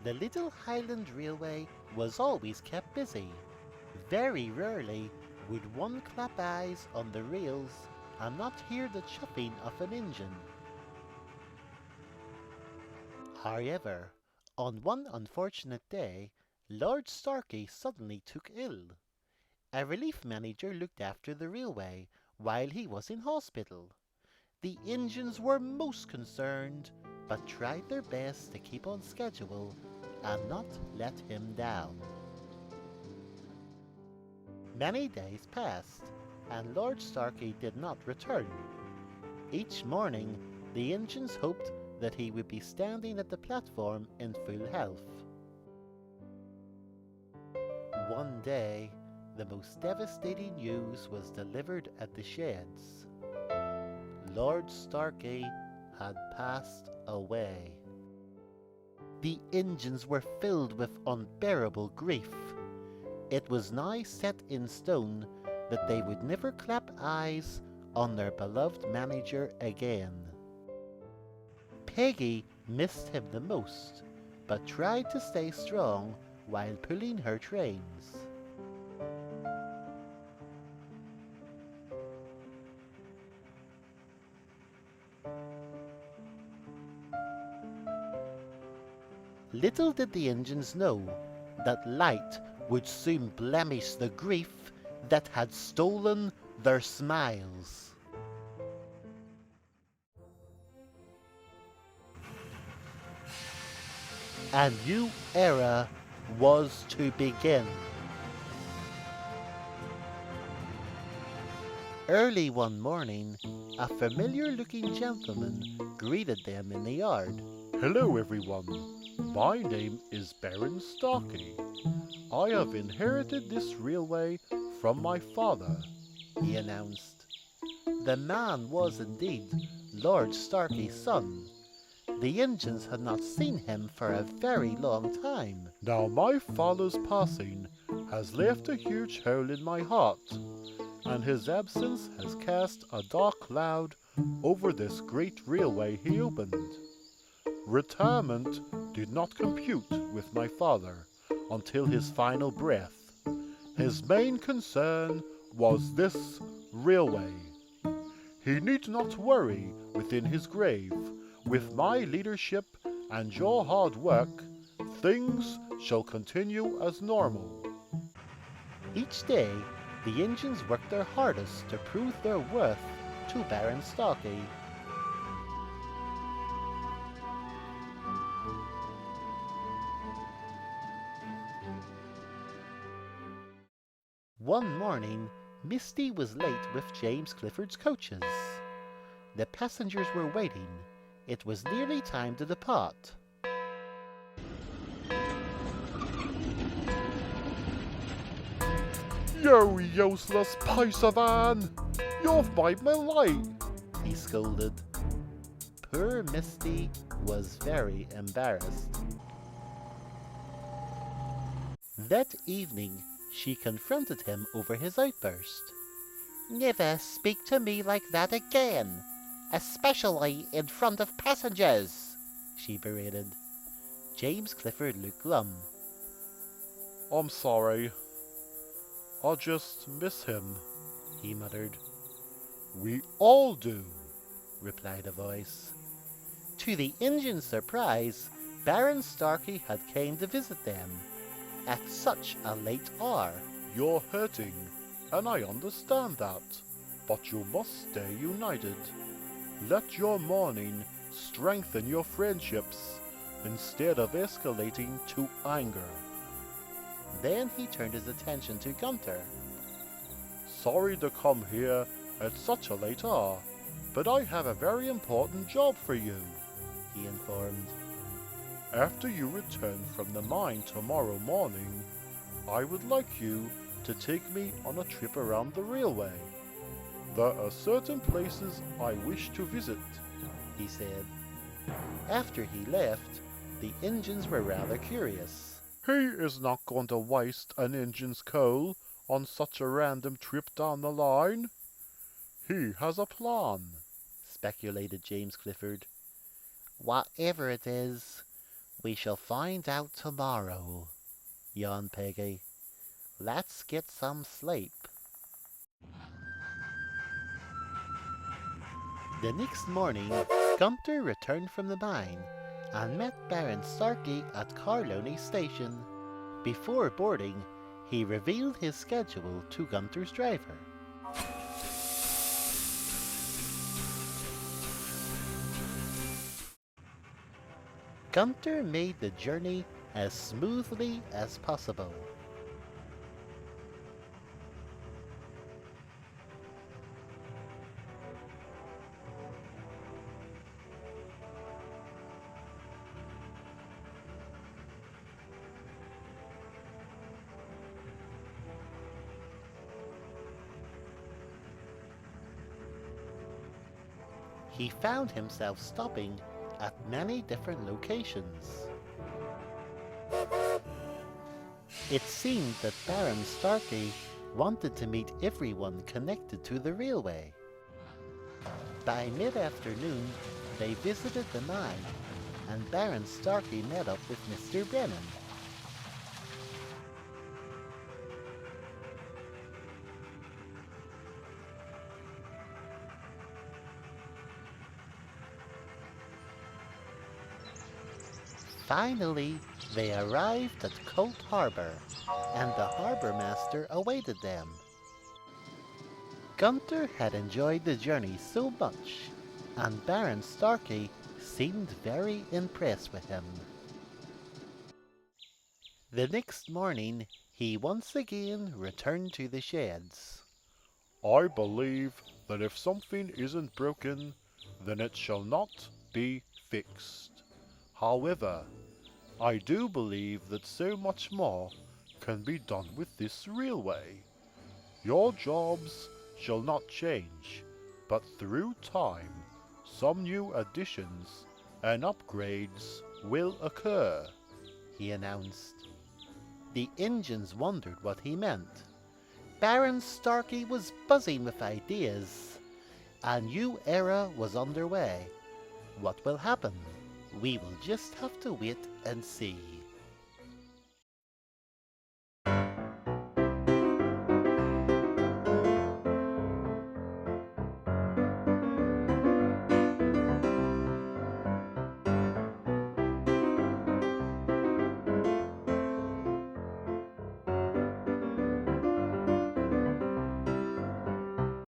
The little Highland Railway was always kept busy. Very rarely would one clap eyes on the rails and not hear the chuffing of an engine. However, on one unfortunate day, Lord Starkey suddenly took ill. A relief manager looked after the railway while he was in hospital. The engines were most concerned, but tried their best to keep on schedule and not let him down. Many days passed, and Lord Starkey did not return. Each morning, the engines hoped that he would be standing at the platform in full health. One day, the most devastating news was delivered at the sheds. Lord Starkey had passed away. The engines were filled with unbearable grief. It was now set in stone that they would never clap eyes on their beloved manager again. Peggy missed him the most, but tried to stay strong while pulling her trains. Little did the engines know that light would soon blemish the grief that had stolen their smiles. A new era was to begin. Early one morning, a familiar-looking gentleman greeted them in the yard. Hello everyone, my name is Baron Starkey. I have inherited this railway from my father, he announced. The man was indeed Lord Starkey's son. The engines had not seen him for a very long time. Now my father's passing has left a huge hole in my heart, and his absence has cast a dark cloud over this great railway he opened. Retirement did not compute with my father until his final breath. His main concern was this railway. He need not worry within his grave. With my leadership and your hard work, things shall continue as normal. Each day, the engines worked their hardest to prove their worth to Baron Starkey. One morning, Misty was late with James Clifford's coaches. The passengers were waiting. It was nearly time to depart. You useless piece of van! You've made me late! He scolded. Poor Misty was very embarrassed. That evening, she confronted him over his outburst. "Never speak to me like that again, especially in front of passengers," she berated. James Clifford looked glum. I'm sorry. I just miss him, he muttered. We all do, replied a voice. To the engine's surprise, Baron Starkey had came to visit them at such a late hour. You're hurting, and I understand that, but you must stay united. Let your mourning strengthen your friendships instead of escalating to anger. Then he turned his attention to Gunther. Sorry to come here at such a late hour, but I have a very important job for you, he informed. After you return from the mine tomorrow morning, I would like you to take me on a trip around the railway. There are certain places I wish to visit, he said. After he left, the engines were rather curious. He is not going to waste an engine's coal on such a random trip down the line. He has a plan, speculated James Clifford. Whatever it is, We shall find out tomorrow, yawned Peggy. Let's get some sleep. The next morning, Gunter returned from the mine and met Baron Starkey at Carloney Station. Before boarding, he revealed his schedule to Gunter's driver. Gunter made the journey as smoothly as possible. He found himself stopping at many different locations. It seemed that Baron Starkey wanted to meet everyone connected to the railway. By mid-afternoon, they visited the mine, and Baron Starkey met up with Mr. Brennan. Finally, they arrived at Colt Harbor, and the harbor master awaited them. Gunter had enjoyed the journey so much, and Baron Starkey seemed very impressed with him. The next morning, he once again returned to the sheds. I believe that if something isn't broken, then it shall not be fixed. However, I do believe that so much more can be done with this railway. Your jobs shall not change, but through time, some new additions and upgrades will occur, he announced. The engines wondered what he meant. Baron Starkey was buzzing with ideas. A new era was underway. What will happen? We will just have to wait and see.